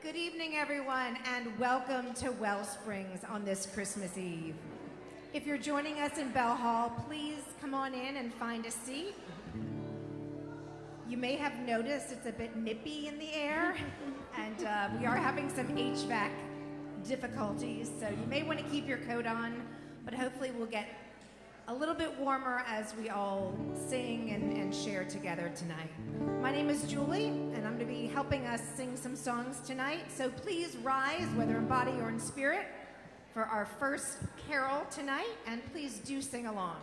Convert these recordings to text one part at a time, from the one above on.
Good evening, everyone, and welcome to WellSprings on this Christmas Eve. If you're joining us in Bell Hall, please come on in and find a seat. You may have noticed it's a bit nippy in the air, and we are having some HVAC difficulties, so you may want to keep your coat on, but hopefully we'll get a little bit warmer as we all sing and share together tonight. My name is Julie, and I'm going to be helping us sing some songs tonight, so please rise, whether in body or in spirit, for our first carol tonight, and please do sing along.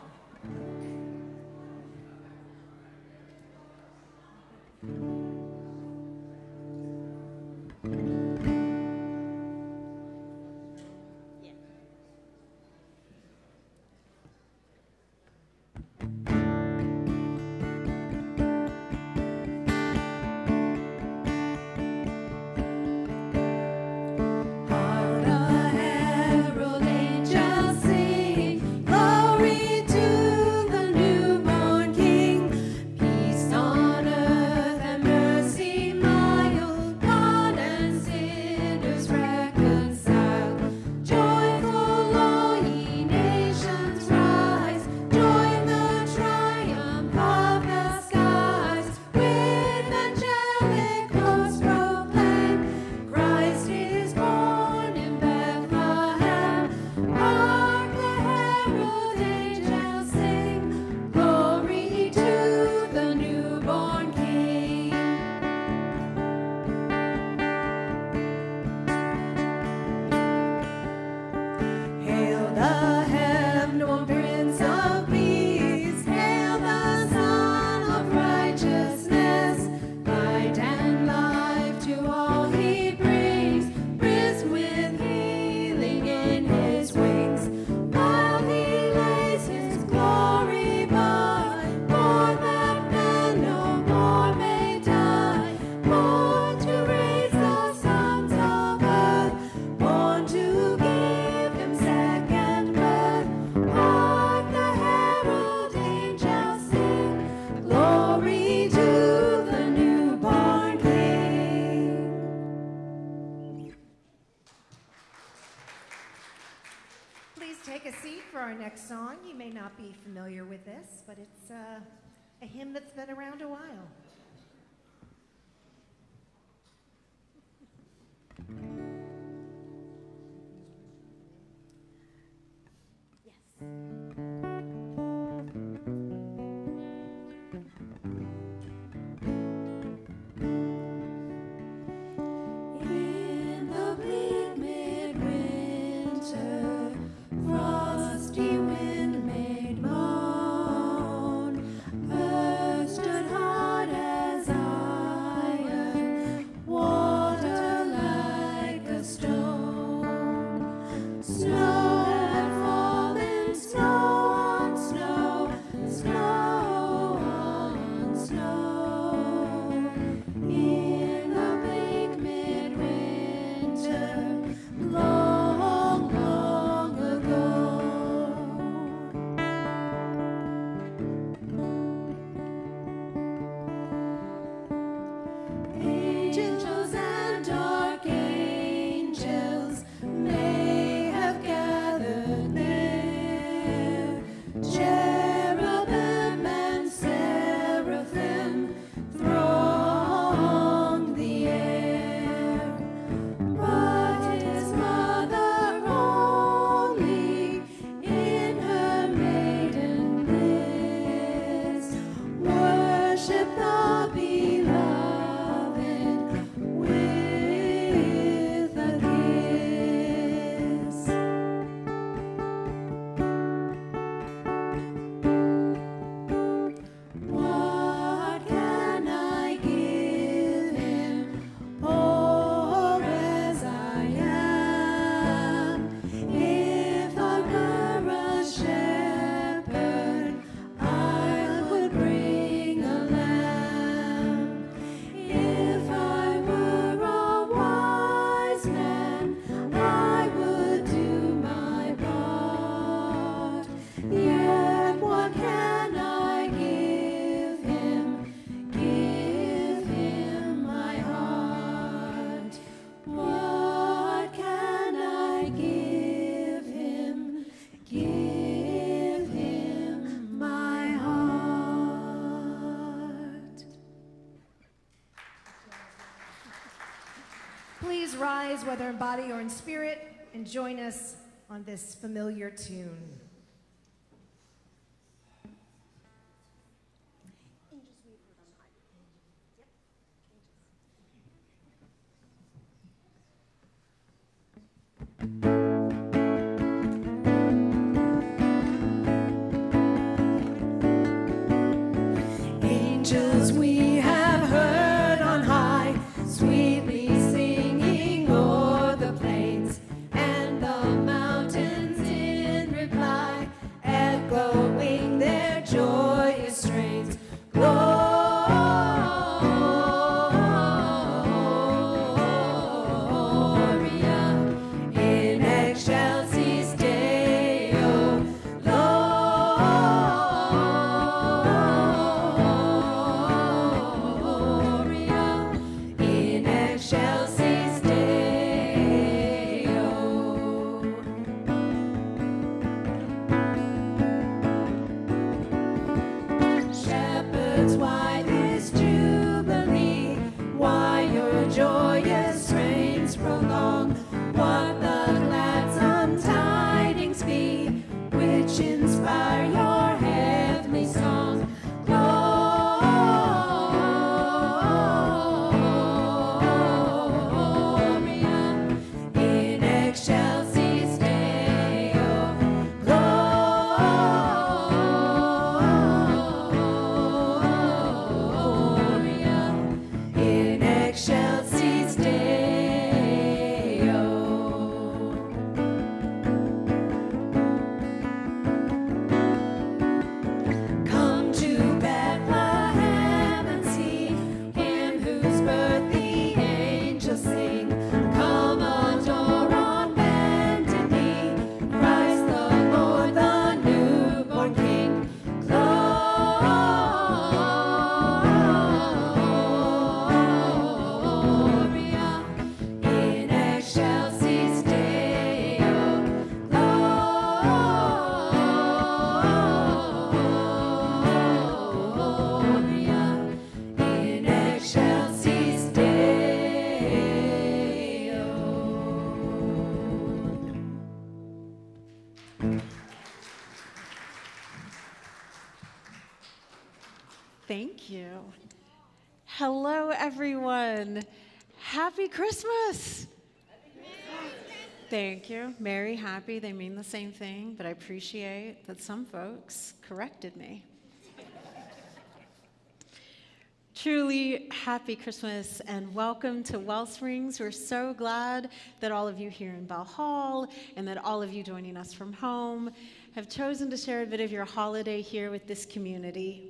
Next song, you may not be familiar with this, but it's a hymn that's been around a while. I give him my heart. Please rise, whether in body or in spirit, and join us on this familiar tune. Angels we have heard on high, sweetly singing o'er the plains, and the mountains in reply, echoing their joyous strains. Gloria in excelsis Deo, Gloria in excelsis Deo. Shepherds, why this jubilee? Why your joyous strains prolong? What the gladsome tidings be, which inspire your heavenly song? Gloria in excelsis Deo, Gloria in excelsis Deo. Come to Bethlehem and see him whose birth the angels sing. Come adore on bended knee, Christ the Lord, the newborn King. Gloria in excelsis Deo, Gloria in excelsis Deo. Thank you. Hello, everyone. Happy Christmas. Thank you. Merry, happy, they mean the same thing, but I appreciate that some folks corrected me. Truly, happy Christmas and welcome to WellSprings. We're so glad that all of you here in Bell Hall and that all of you joining us from home have chosen to share a bit of your holiday here with this community.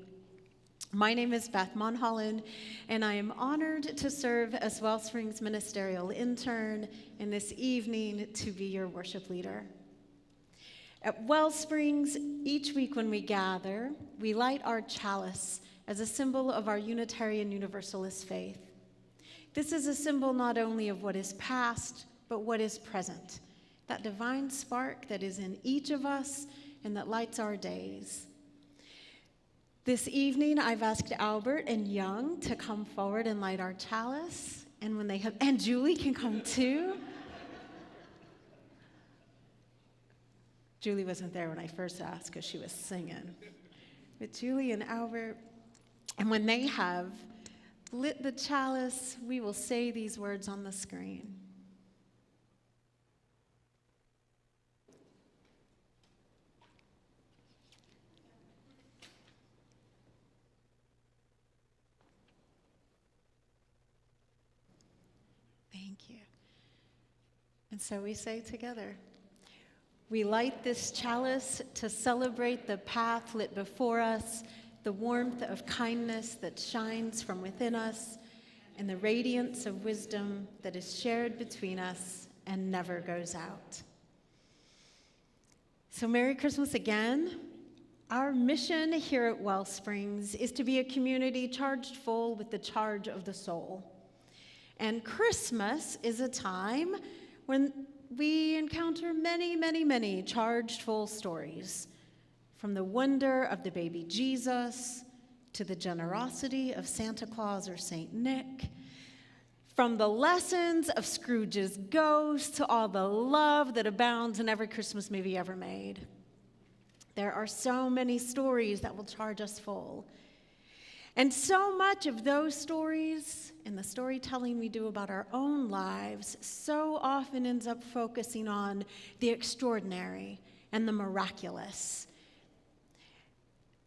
My name is Beth Monholland, and I am honored to serve as WellSprings ministerial intern and this evening to be your worship leader. At WellSprings, each week when we gather, we light our chalice as a symbol of our Unitarian Universalist faith. This is a symbol not only of what is past, but what is present, that divine spark that is in each of us and that lights our days. This evening, I've asked Albert and Young to come forward and light our chalice, and when they have, and Julie can come too. Julie wasn't there when I first asked because she was singing. But Julie and Albert, and when they have lit the chalice, we will say these words on the screen. Thank you. And so we say together, we light this chalice to celebrate the path lit before us, the warmth of kindness that shines from within us, and the radiance of wisdom that is shared between us and never goes out. So Merry Christmas again. Our mission here at WellSprings is to be a community charged full with the charge of the soul. And Christmas is a time when we encounter many, many, many charged full stories, from the wonder of the baby Jesus to the generosity of Santa Claus or Saint Nick, from the lessons of Scrooge's ghost to all the love that abounds in every Christmas movie ever made. There are so many stories that will charge us full. And so much of those stories and the storytelling we do about our own lives so often ends up focusing on the extraordinary and the miraculous.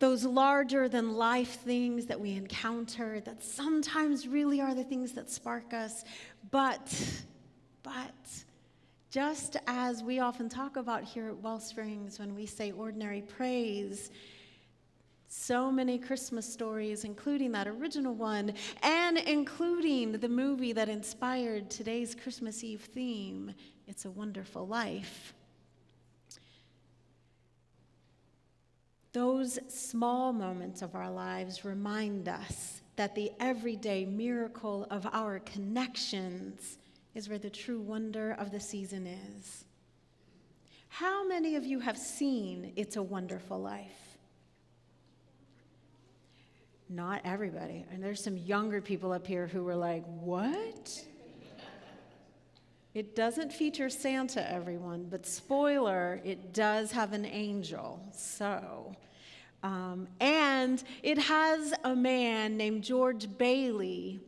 Those larger than life things that we encounter that sometimes really are the things that spark us. But just as we often talk about here at WellSprings when we say ordinary praise, so many Christmas stories, including that original one, and including the movie that inspired today's Christmas Eve theme, It's a Wonderful Life. Those small moments of our lives remind us that the everyday miracle of our connections is where the true wonder of the season is. How many of you have seen It's a Wonderful Life? Not everybody. And there's some younger people up here who were like, what? It doesn't feature Santa, everyone, but spoiler, it does have an angel. And it has a man named George Bailey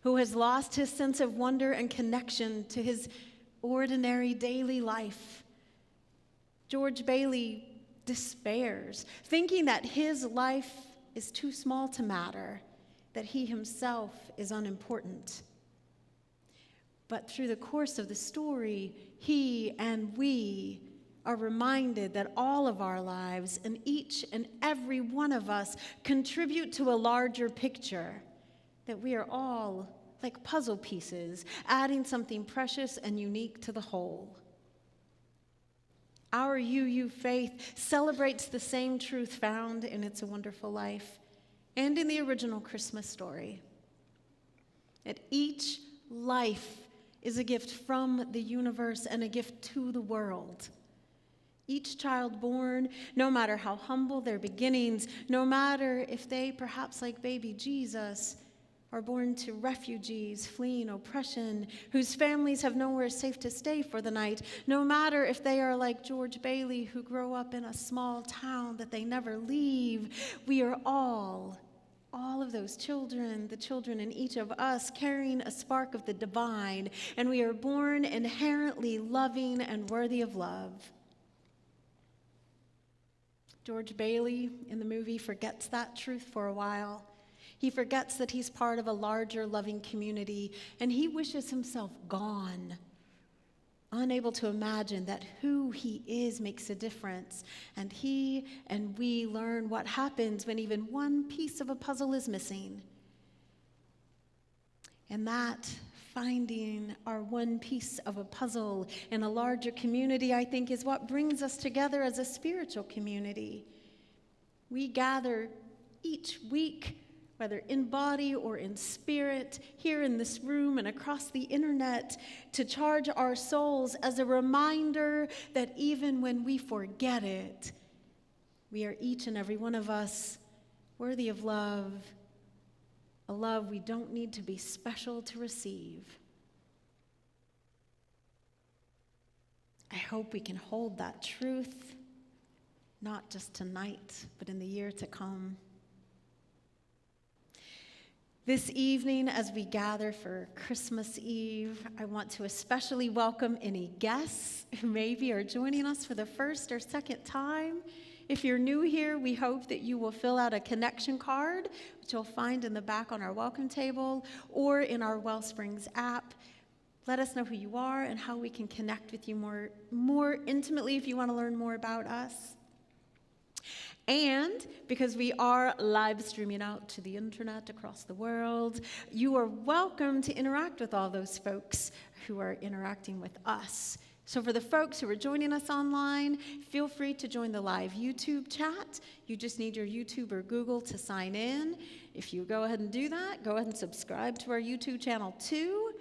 who has lost his sense of wonder and connection to his ordinary daily life. George Bailey despairs, thinking that his life is too small to matter, that he himself is unimportant. But through the course of the story, he and we are reminded that all of our lives and each and every one of us contribute to a larger picture, that we are all like puzzle pieces, adding something precious and unique to the whole. Our UU faith celebrates the same truth found in It's a Wonderful Life and in the original Christmas story, that each life is a gift from the universe and a gift to the world. Each child born, no matter how humble their beginnings, no matter if they, perhaps like baby Jesus, are born to refugees fleeing oppression, whose families have nowhere safe to stay for the night, no matter if they are like George Bailey, who grow up in a small town that they never leave, we are all of those children, the children in each of us, carrying a spark of the divine, and we are born inherently loving and worthy of love. George Bailey in the movie forgets that truth for a while. He forgets that he's part of a larger loving community, and he wishes himself gone, unable to imagine that who he is makes a difference. And he and we learn what happens when even one piece of a puzzle is missing. And that finding our one piece of a puzzle in a larger community, I think, is what brings us together as a spiritual community. We gather each week, whether in body or in spirit, here in this room and across the internet, to charge our souls as a reminder that even when we forget it, we are each and every one of us worthy of love, a love we don't need to be special to receive. I hope we can hold that truth, not just tonight, but in the year to come. This evening, as we gather for Christmas Eve, I want to especially welcome any guests who maybe are joining us for the first or second time. If you're new here, we hope that you will fill out a connection card, which you'll find in the back on our welcome table or in our WellSprings app. Let us know who you are and how we can connect with you more intimately if you want to learn more about us. And because we are live streaming out to the internet across the world, you are welcome to interact with all those folks who are interacting with us. So for the folks who are joining us online, feel free to join the live YouTube chat. You just need your YouTube or Google to sign in. If you go ahead and do that, go ahead and subscribe to our YouTube channel too.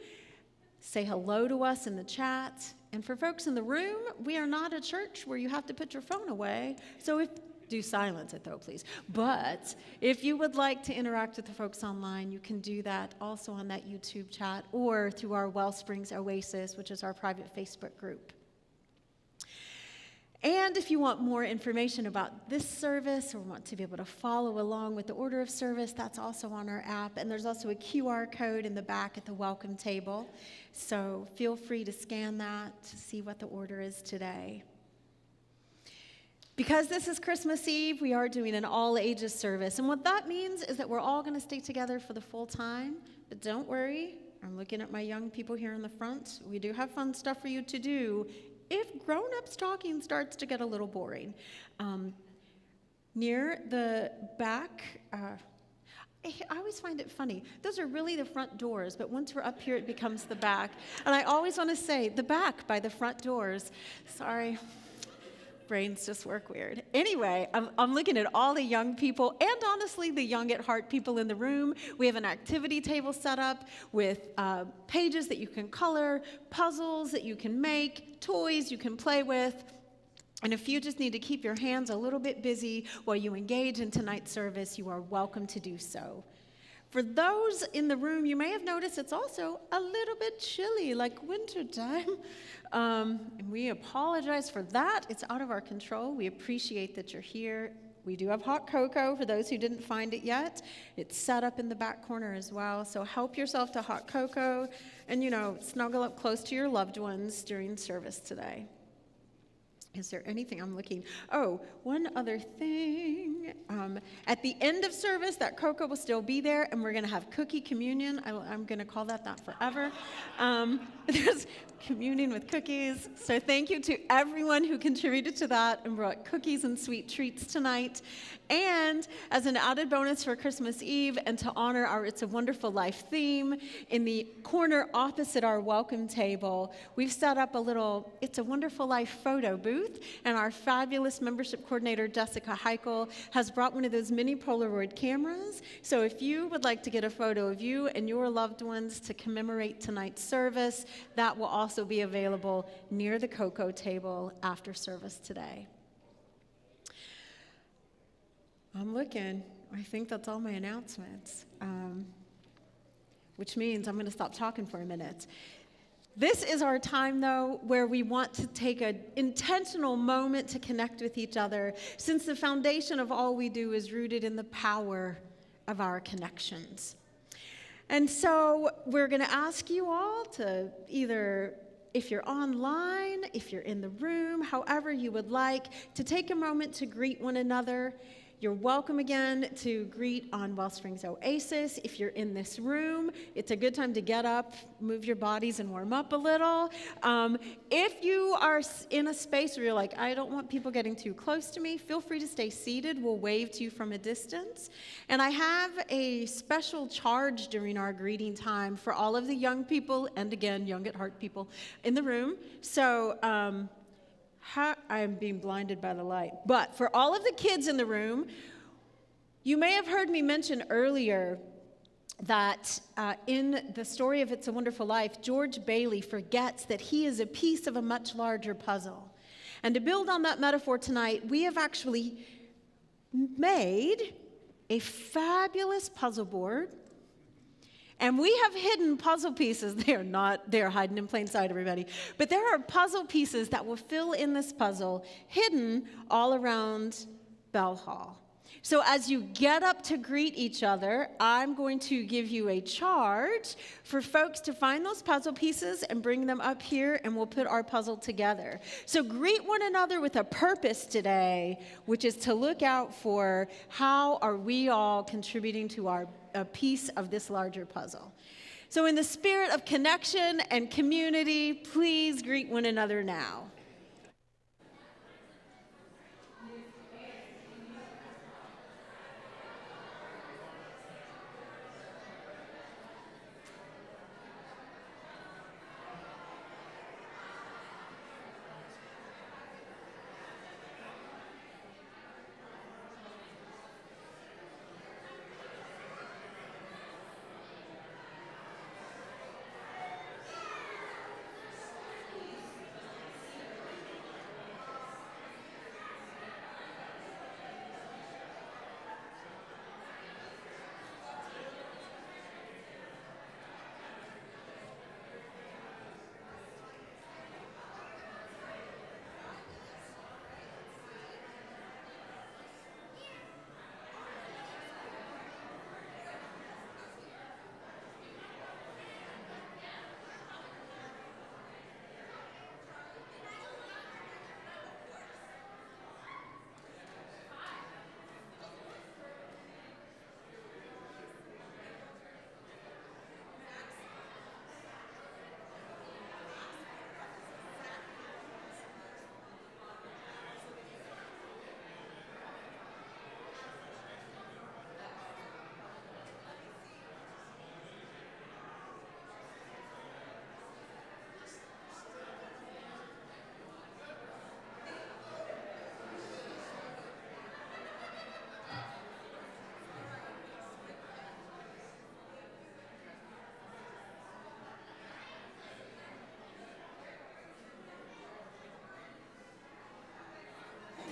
say hello to us in the chat. And for folks in the room, we are not a church where you have to put your phone away. So do silence it though, please. But if you would like to interact with the folks online, you can do that also on that YouTube chat or through our WellSprings Oasis, which is our private Facebook group. And if you want more information about this service or want to be able to follow along with the order of service, that's also on our app. And there's also a QR code in the back at the welcome table. So feel free to scan that to see what the order is today. Because this is Christmas Eve, we are doing an all-ages service. And what that means is that we're all going to stay together for the full time. But don't worry, I'm looking at my young people here in the front. We do have fun stuff for you to do if grown-ups talking starts to get a little boring. Near the back, I always find it funny. Those are really the front doors, but once we're up here, it becomes the back. And I always want to say, the back by the front doors. Sorry. Brains just work weird. Anyway, I'm looking at all the young people and honestly the young at heart people in the room. We have an activity table set up with pages that you can color, puzzles that you can make, toys you can play with. And if you just need to keep your hands a little bit busy while you engage in tonight's service, you are welcome to do so. For those in the room, you may have noticed it's also a little bit chilly, like wintertime. And we apologize for that. It's out of our control. We appreciate that you're here. We do have hot cocoa for those who didn't find it yet. It's set up in the back corner as well. So help yourself to hot cocoa and, snuggle up close to your loved ones during service today. Is there anything I'm looking? Oh, one other thing. At the end of service, that cocoa will still be there, and we're going to have cookie communion. I'm going to call that forever. There's communing with cookies. So thank you to everyone who contributed to that and brought cookies and sweet treats tonight. And as an added bonus for Christmas Eve and to honor our It's a Wonderful Life theme, in the corner opposite our welcome table, we've set up a little It's a Wonderful Life photo booth, and our fabulous membership coordinator, Jessica Heichel, has brought one of those mini Polaroid cameras. So if you would like to get a photo of you and your loved ones to commemorate tonight's service, that will also be available near the cocoa table after service today. I'm looking. I think that's all my announcements, which means I'm going to stop talking for a minute. This is our time, though, where we want to take an intentional moment to connect with each other, since the foundation of all we do is rooted in the power of our connections. And so we're going to ask you all to either, if you're online, if you're in the room, however you would like, to take a moment to greet one another. You're welcome again to greet on WellSprings Oasis. If you're in this room, it's a good time to get up, move your bodies, and warm up a little. If you are in a space where you're like, I don't want people getting too close to me, feel free to stay seated. We'll wave to you from a distance. And I have a special charge during our greeting time for all of the young people, and again, young at heart people in the room. So, I'm being blinded by the light. But for all of the kids in the room, you may have heard me mention earlier that in the story of It's a Wonderful Life, George Bailey forgets that he is a piece of a much larger puzzle. And to build on that metaphor tonight, we have actually made a fabulous puzzle board. And we have hidden puzzle pieces. They're hiding in plain sight, everybody. But there are puzzle pieces that will fill in this puzzle, hidden all around Bell Hall. So as you get up to greet each other, I'm going to give you a charge for folks to find those puzzle pieces and bring them up here, and we'll put our puzzle together. So greet one another with a purpose today, which is to look out for how are we all contributing to a piece of this larger puzzle. So in the spirit of connection and community, please greet one another now.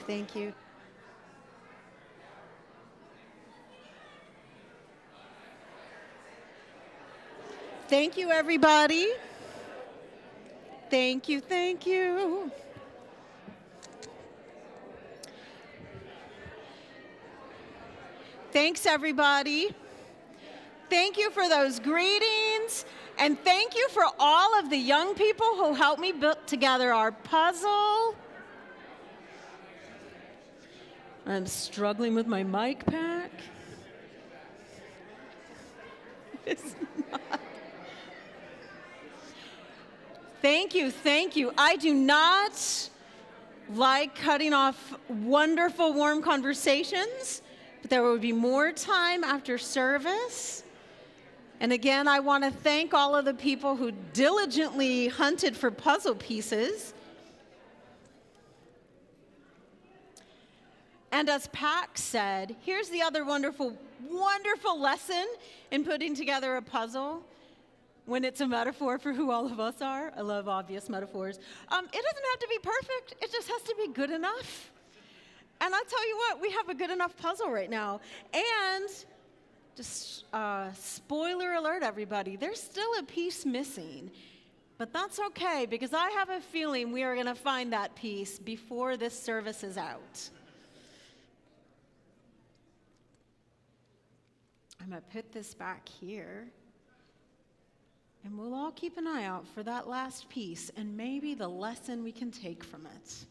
Thank you. Thank you, everybody. Thank you, thank you. Thanks, everybody. Thank you for those greetings, and thank you for all of the young people who helped me put together our puzzle. I'm struggling with my mic pack. It's not. Thank you, thank you. I do not like cutting off wonderful, warm conversations, but there will be more time after service. And again, I want to thank all of the people who diligently hunted for puzzle pieces. And as Pax said, here's the other wonderful, wonderful lesson in putting together a puzzle when it's a metaphor for who all of us are. I love obvious metaphors. It doesn't have to be perfect. It just has to be good enough. And I'll tell you what, we have a good enough puzzle right now. And just spoiler alert, everybody, there's still a piece missing. But that's okay, because I have a feeling we are going to find that piece before this service is out. I'm going to put this back here. And we'll all keep an eye out for that last piece and maybe the lesson we can take from it.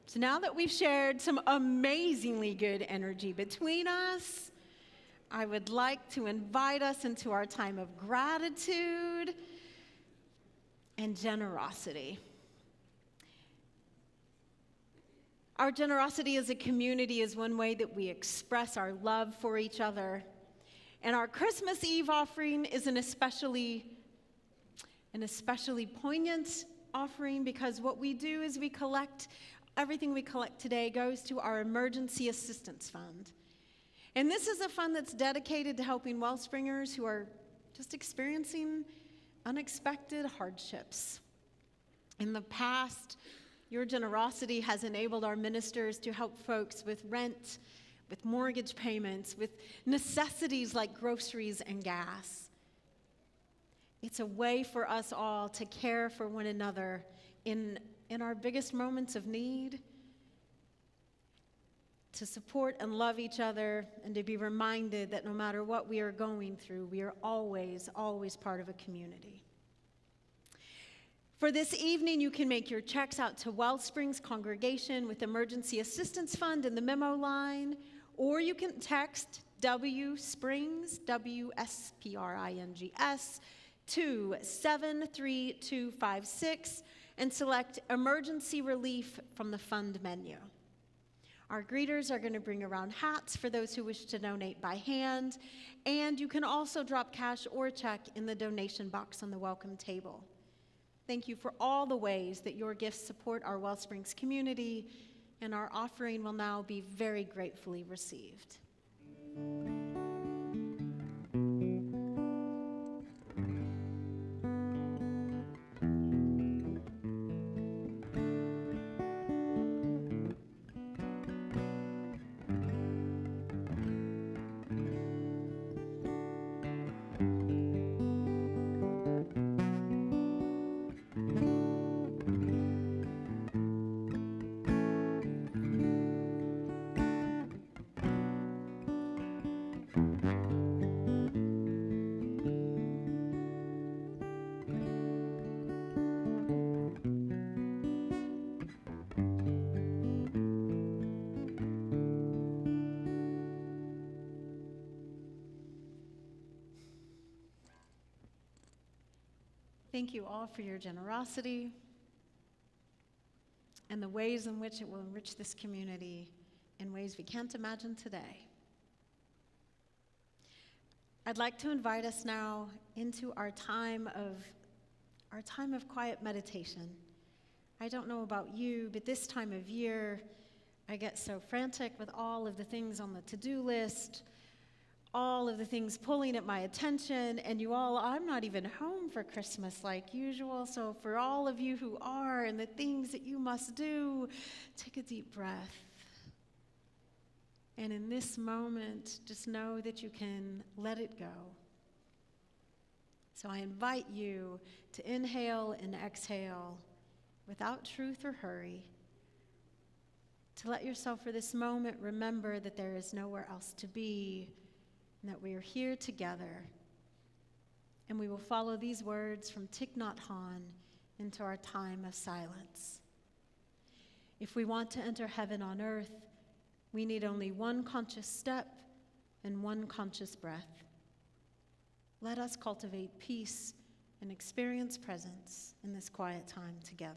So now that we've shared some amazingly good energy between us, I would like to invite us into our time of gratitude and generosity. Our generosity as a community is one way that we express our love for each other. And our Christmas Eve offering is an especially poignant offering, because what we do is we collect, everything we collect today goes to our Emergency Assistance Fund. And this is a fund that's dedicated to helping WellSpringers who are just experiencing unexpected hardships. In the past, your generosity has enabled our ministers to help folks with rent, with mortgage payments, with necessities like groceries and gas. It's a way for us all to care for one another in our biggest moments of need, to support and love each other, and to be reminded that no matter what we are going through, we are always, always part of a community. For this evening, you can make your checks out to WellSprings Congregation with Emergency Assistance Fund in the memo line, or you can text WSprings, WSPRINGS, to 73256 and select Emergency Relief from the fund menu. Our greeters are going to bring around hats for those who wish to donate by hand, and you can also drop cash or check in the donation box on the welcome table. Thank you for all the ways that your gifts support our WellSprings community, and our offering will now be very gratefully received. Thank you all for your generosity and the ways in which it will enrich this community in ways we can't imagine today. I'd like to invite us now into our time of quiet meditation. I don't know about you, but this time of year, I get so frantic with all of the things on the to-do list, all of the things pulling at my attention, and you all, I'm not even home for Christmas like usual, so for all of you who are and the things that you must do, take a deep breath. And in this moment, just know that you can let it go. So I invite you to inhale and exhale without truth or hurry, to let yourself for this moment remember that there is nowhere else to be and that we are here together. And we will follow these words from Thich Nhat Hanh into our time of silence. If we want to enter heaven on earth, we need only one conscious step and one conscious breath. Let us cultivate peace and experience presence in this quiet time together.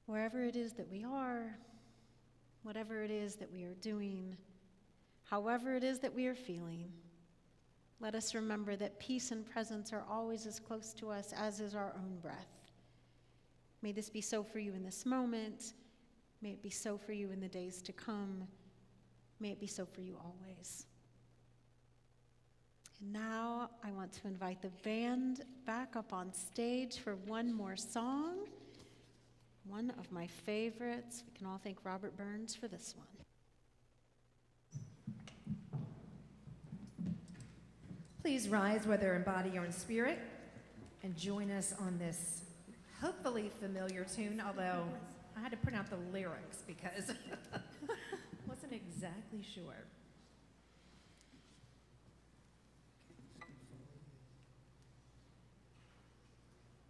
Wherever it is that we are, whatever it is that we are doing, however it is that we are feeling, let us remember that peace and presence are always as close to us as is our own breath. May this be so for you in this moment. May it be so for you in the days to come. May it be so for you always. And now I want to invite the band back up on stage for one more song. One of my favorites. We can all thank Robert Burns for this one. Please rise, whether in body or in spirit, and join us on this hopefully familiar tune, although I had to print out the lyrics because wasn't exactly sure.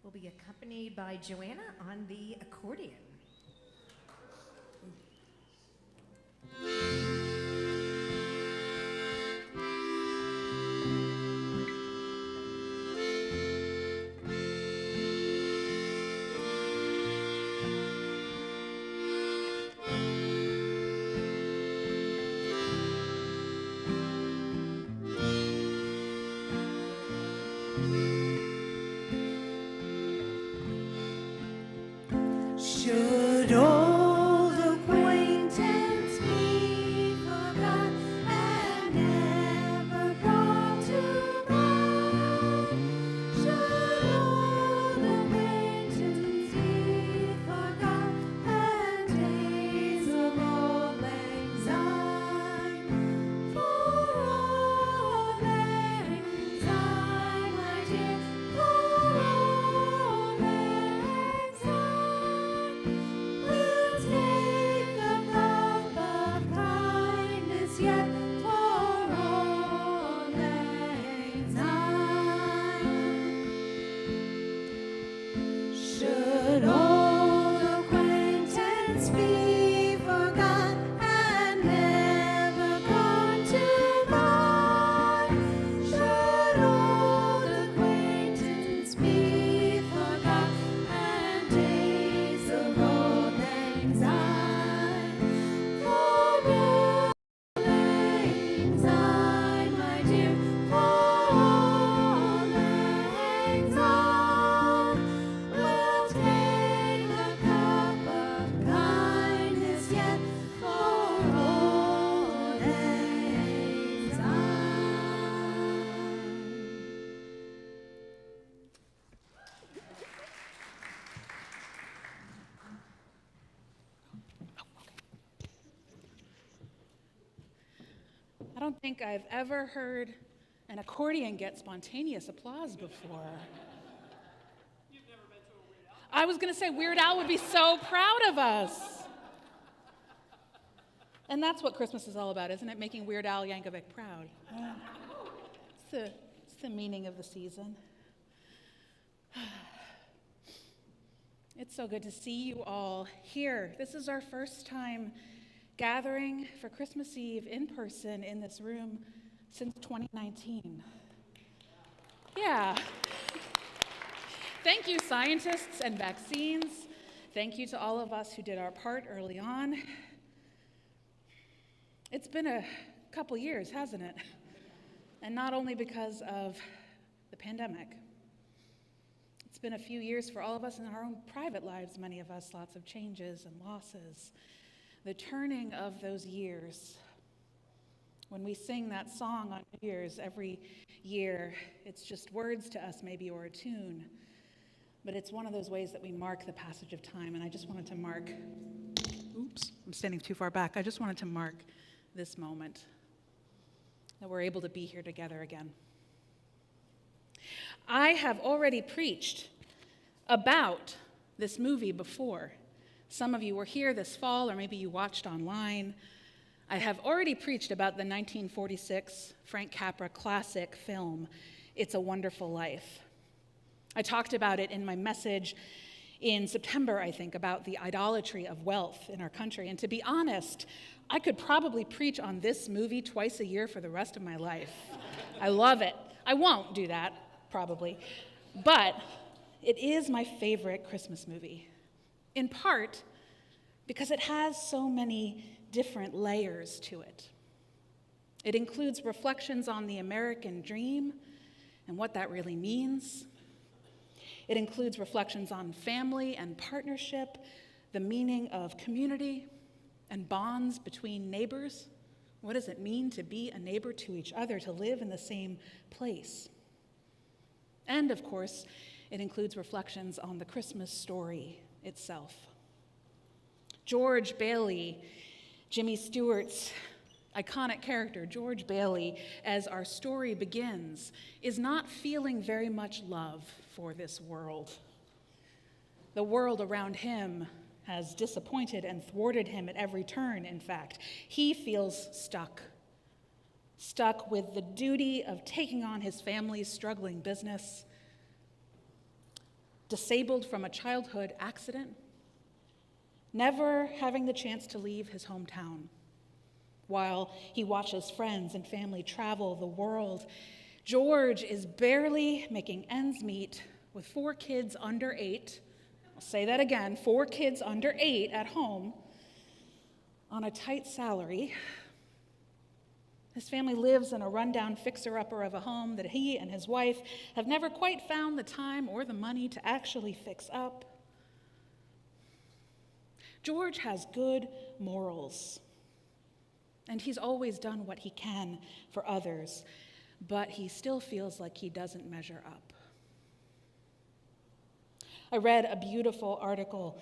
We'll be accompanied by Joanna on the accordion. Should old acquaintance be forgot and never brought to mind? Should old acquaintance be forgot and days of old lang syne? For old lang syne, my dear, for old lang syne. We'll take a cup of kindness yet for old lang syne. Should old acquaintance be forgot and never come to mind? Should old acquaintance be forgot and days of old lang syne? For old lang syne, my dear, for old lang syne. We'll take a cup of kindness yet for old lang syne. I don't think I've ever heard an accordion get spontaneous applause before. You've never been to a Weird Al? I was going to say Weird Al would be so proud of us. And that's what Christmas is all about, isn't it? Making Weird Al Yankovic proud. It's the meaning of the season. It's so good to see you all here. This is our first time gathering for Christmas Eve in person in this room since 2019. Yeah. Thank you, scientists and vaccines. Thank you to all of us who did our part early on. It's been a couple years, hasn't it? And not only because of the pandemic. It's been a few years for all of us in our own private lives, many of us, lots of changes and losses. The turning of those years. When we sing that song on New Year's every year, it's just words to us maybe, or a tune. But it's one of those ways that we mark the passage of time. And I just wanted to mark, oops, I'm standing too far back. I just wanted to mark this moment that we're able to be here together again. I have already preached about this movie before. Some of you were here this fall, or maybe you watched online. I have already preached about the 1946 Frank Capra classic film, It's a Wonderful Life. I talked about it in my message in September, I think, about the idolatry of wealth in our country. And to be honest, I could probably preach on this movie twice a year for the rest of my life. I love it. I won't do that, probably. But it is my favorite Christmas movie, in part because it has so many different layers to it. It includes reflections on the American dream and what that really means. It includes reflections on family and partnership, the meaning of community and bonds between neighbors. What does it mean to be a neighbor to each other, to live in the same place? And of course, it includes reflections on the Christmas story itself. George Bailey, Jimmy Stewart's iconic character, George Bailey, as our story begins, is not feeling very much love for this world. The world around him has disappointed and thwarted him at every turn, in fact. He feels stuck with the duty of taking on his family's struggling business, disabled from a childhood accident, never having the chance to leave his hometown. While he watches friends and family travel the world, George is barely making ends meet with 4 kids under 8. I'll say that again, 4 kids under 8 at home on a tight salary. His family lives in a rundown fixer-upper of a home that he and his wife have never quite found the time or the money to actually fix up. George has good morals, and he's always done what he can for others, but he still feels like he doesn't measure up. I read a beautiful article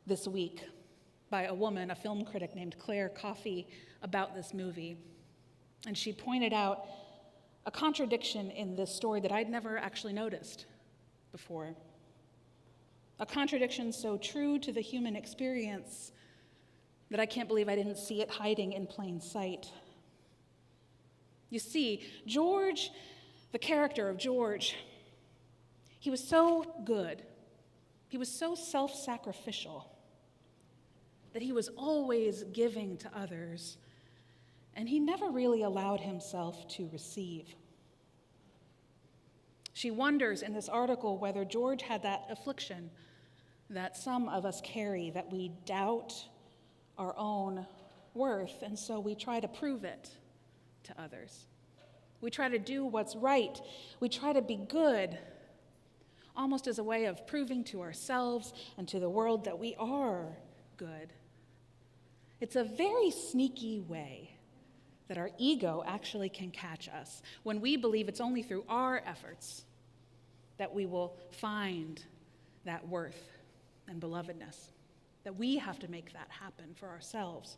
this week by a woman, a film critic named Claire Coffey, about this movie. And she pointed out a contradiction in this story that I'd never actually noticed before. A contradiction so true to the human experience that I can't believe I didn't see it hiding in plain sight. You see, George, the character of George, he was so good, he was so self-sacrificial that he was always giving to others, and he never really allowed himself to receive. She wonders in this article whether George had that affliction that some of us carry, that we doubt our own worth, and so we try to prove it to others. We try to do what's right. We try to be good, almost as a way of proving to ourselves and to the world that we are good. It's a very sneaky way that our ego actually can catch us when we believe it's only through our efforts that we will find that worth and belovedness, that we have to make that happen for ourselves,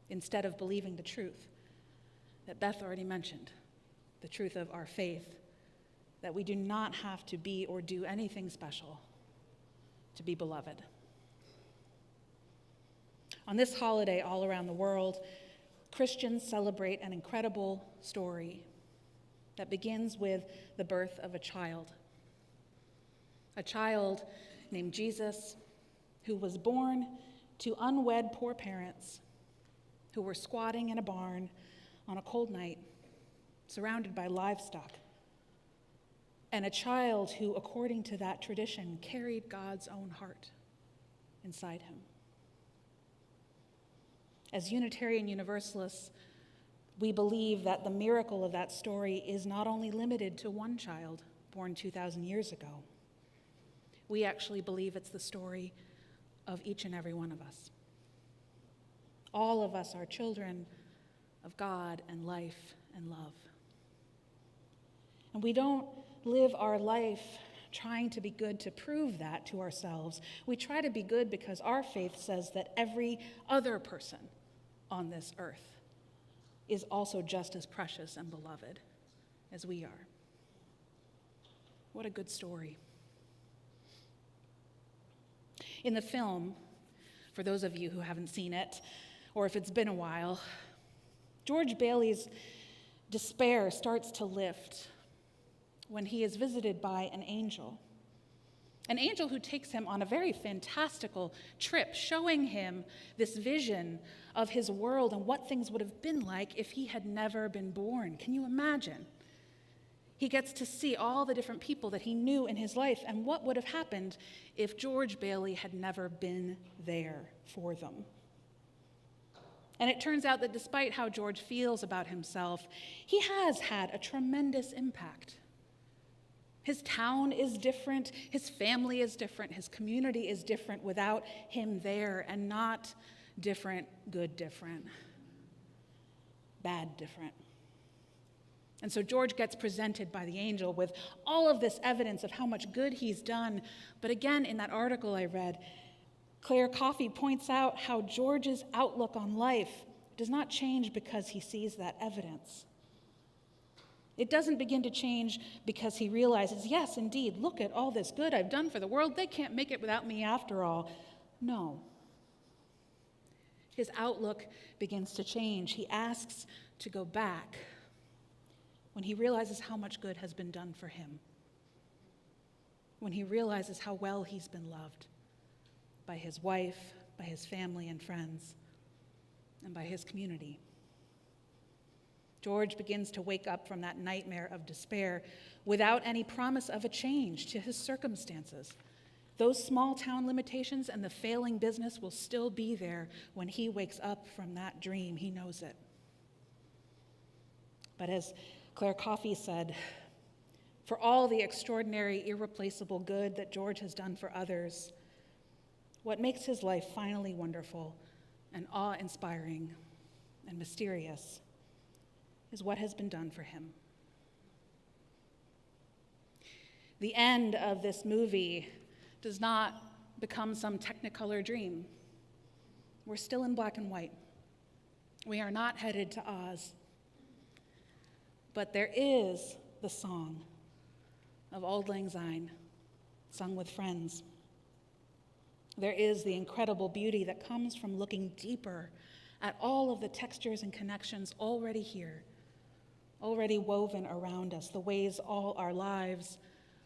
instead of believing the truth that Beth already mentioned, the truth of our faith, that we do not have to be or do anything special to be beloved. On this holiday all around the world, Christians celebrate an incredible story that begins with the birth of a child named Jesus, who was born to unwed poor parents who were squatting in a barn on a cold night, surrounded by livestock. and a child who, according to that tradition, carried God's own heart inside him. As Unitarian Universalists, we believe that the miracle of that story is not only limited to one child born 2,000 years ago. We actually believe it's the story of each and every one of us. All of us are children of God and life and love. And we don't live our life trying to be good to prove that to ourselves. We try to be good because our faith says that every other person on this earth is also just as precious and beloved as we are. What a good story. In the film, for those of you who haven't seen it, or if it's been a while, George Bailey's despair starts to lift when he is visited by an angel who takes him on a very fantastical trip, showing him this vision of his world and what things would have been like if he had never been born. Can you imagine? He gets to see all the different people that he knew in his life and what would have happened if George Bailey had never been there for them. And it turns out that despite how George feels about himself, he has had a tremendous impact. His town is different, his family is different, his community is different without him there, and not different, good different, bad different. And so George gets presented by the angel with all of this evidence of how much good he's done. But again, in that article I read, Claire Coffey points out how George's outlook on life does not change because he sees that evidence. It doesn't begin to change because he realizes, yes, indeed, look at all this good I've done for the world. They can't make it without me after all. No. His outlook begins to change. He asks to go back when he realizes how much good has been done for him, when he realizes how well he's been loved by his wife, by his family and friends, and by his community. George begins to wake up from that nightmare of despair without any promise of a change to his circumstances. Those small town limitations and the failing business will still be there when he wakes up from that dream. He knows it. But as Claire Coffey said, for all the extraordinary, irreplaceable good that George has done for others, what makes his life finally wonderful and awe-inspiring and mysterious is what has been done for him. The end of this movie does not become some technicolor dream. We're still in black and white. We are not headed to Oz. But there is the song of Auld Lang Syne, sung with friends. There is the incredible beauty that comes from looking deeper at all of the textures and connections already here, already woven around us, the ways all our lives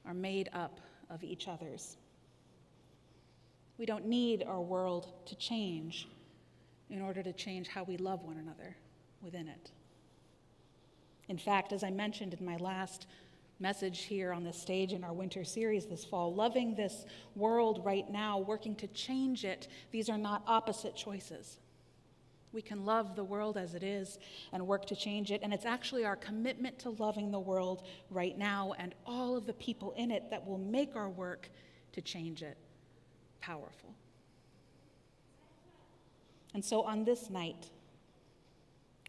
are made up of each other's. We don't need our world to change in order to change how we love one another within it. In fact, as I mentioned in my last message here on this stage in our winter series this fall, loving this world right now, working to change it, these are not opposite choices. We can love the world as it is and work to change it, and it's actually our commitment to loving the world right now and all of the people in it that will make our work to change it powerful. And so on this night,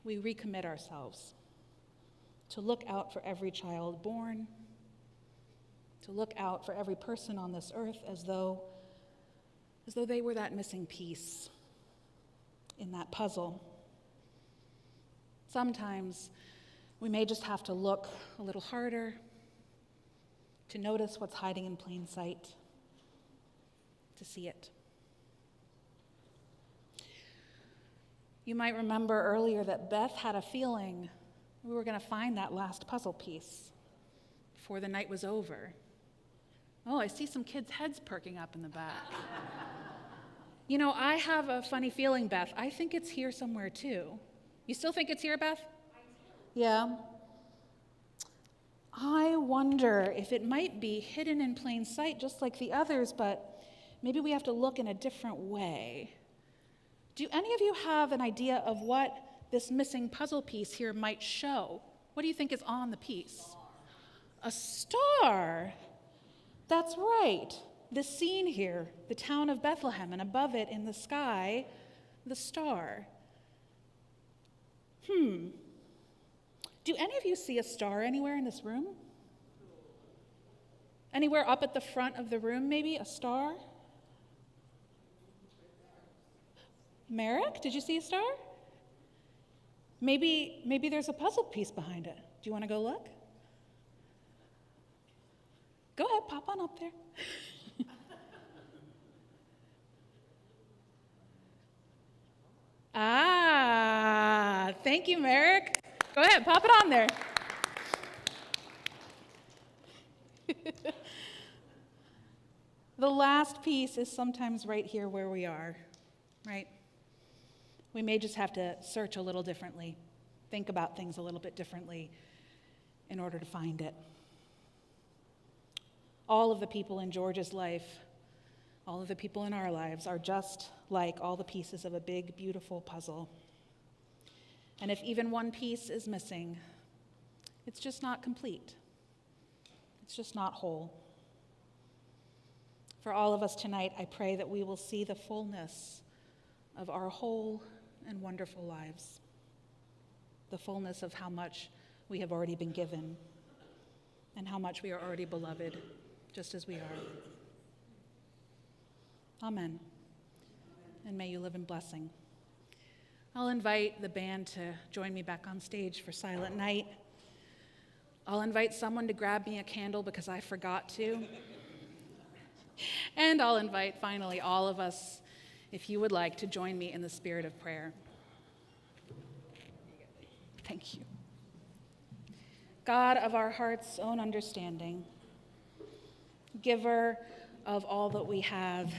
we recommit ourselves to look out for every child born, to look out for every person on this earth as though they were that missing piece in that puzzle. Sometimes we may just have to look a little harder to notice what's hiding in plain sight, to see it. You might remember earlier that Beth had a feeling we were going to find that last puzzle piece before the night was over. Oh, I see some kids' heads perking up in the back. You know, I have a funny feeling, Beth. I think it's here somewhere, too. You still think it's here, Beth? I do. Yeah. I wonder if it might be hidden in plain sight just like the others, but maybe we have to look in a different way. Do any of you have an idea of what this missing puzzle piece here might show? What do you think is on the piece? A star. That's right. The scene here, the town of Bethlehem, and above it in the sky, the star. Do any of you see a star anywhere in this room? Anywhere up at the front of the room, maybe? A star? Merrick, did you see a star? Maybe there's a puzzle piece behind it. Do you want to go look? Go ahead, pop on up there. Thank you, Merrick. Go ahead, pop it on there. The last piece is sometimes right here where we are, right? We may just have to search a little differently, think about things a little bit differently in order to find it. All of the people in George's life, all of the people in our lives are just like all the pieces of a big, beautiful puzzle. And if even one piece is missing, it's just not complete. It's just not whole. For all of us tonight, I pray that we will see the fullness of our whole and wonderful lives, the fullness of how much we have already been given and how much we are already beloved, just as we are. Amen. And may you live in blessing. I'll invite the band to join me back on stage for Silent Night. I'll invite someone to grab me a candle because I forgot to. And I'll invite, finally, all of us, if you would like, to join me in the spirit of prayer. Thank you. God of our heart's own understanding, giver of all that we have,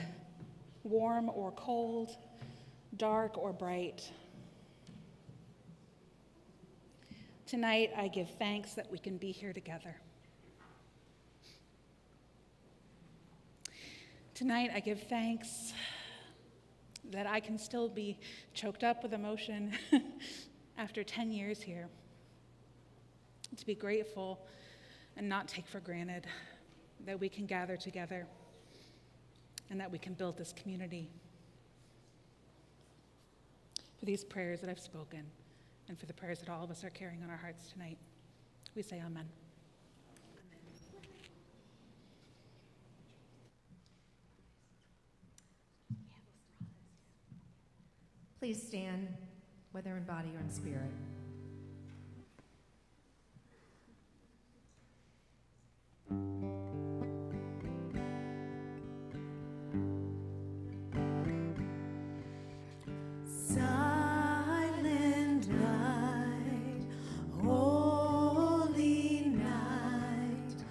warm or cold, dark or bright. Tonight, I give thanks that we can be here together. Tonight, I give thanks that I can still be choked up with emotion after 10 years here. To be grateful and not take for granted that we can gather together and that we can build this community. For these prayers that I've spoken and for the prayers that all of us are carrying on our hearts tonight, we say amen. Please stand, whether in body or in spirit. Silent night, holy night,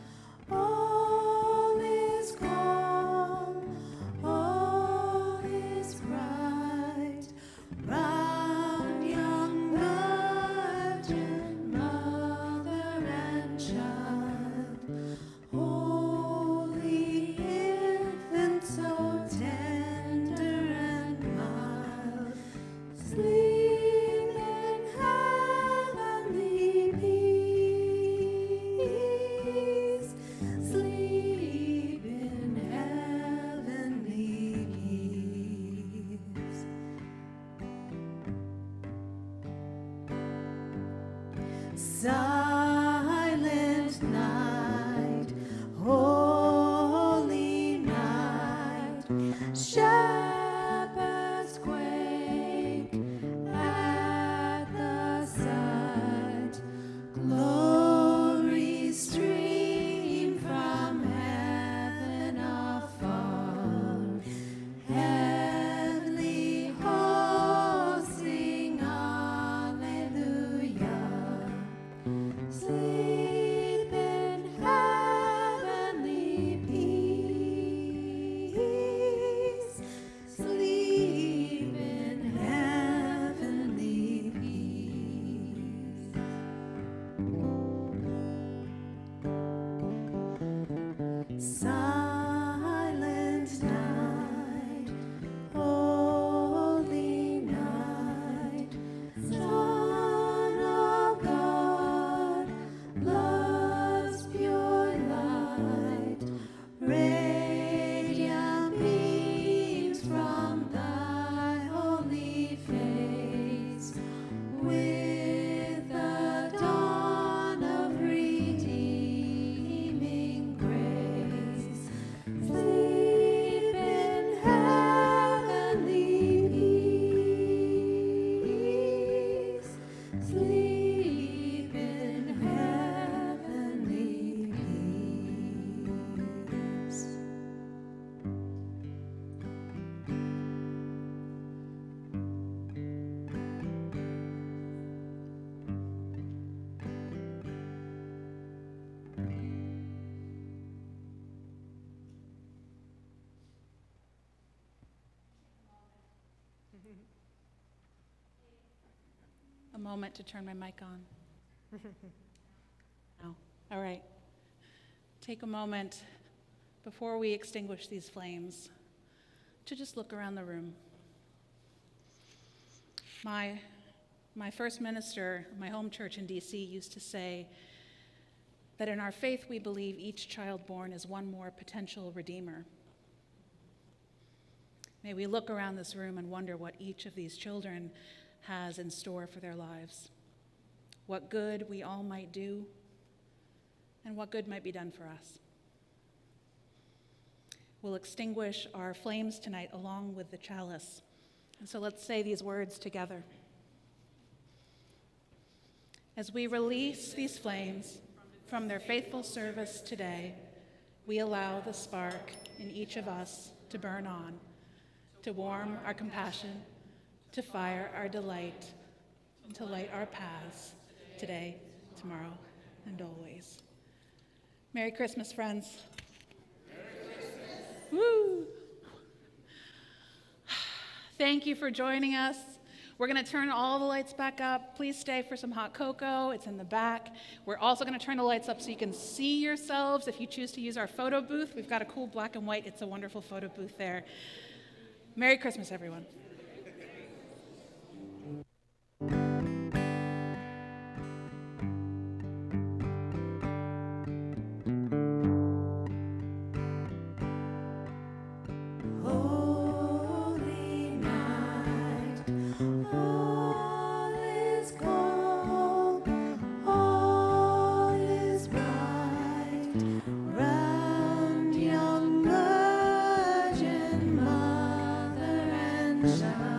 all is calm, all is bright, round young A moment to turn my mic on. No. All right. Take a moment before we extinguish these flames to just look around the room. My first minister, my home church in DC, used to say that in our faith we believe each child born is one more potential redeemer. May we look around this room and wonder what each of these children has in store for their lives, what good we all might do, and what good might be done for us. We'll extinguish our flames tonight along with the chalice. And so let's say these words together. As we release these flames from their faithful service today, we allow the spark in each of us to burn on, to warm our compassion, to fire our delight, and to light our paths today, tomorrow, and always. Merry Christmas, friends. Merry Christmas. Woo! Thank you for joining us. We're going to turn all the lights back up. Please stay for some hot cocoa. It's in the back. We're also going to turn the lights up so you can see yourselves if you choose to use our photo booth. We've got a cool black and white. It's a wonderful photo booth there. Merry Christmas, everyone. Holy night, all is calm, all is bright, round young Virgin Mother and Child.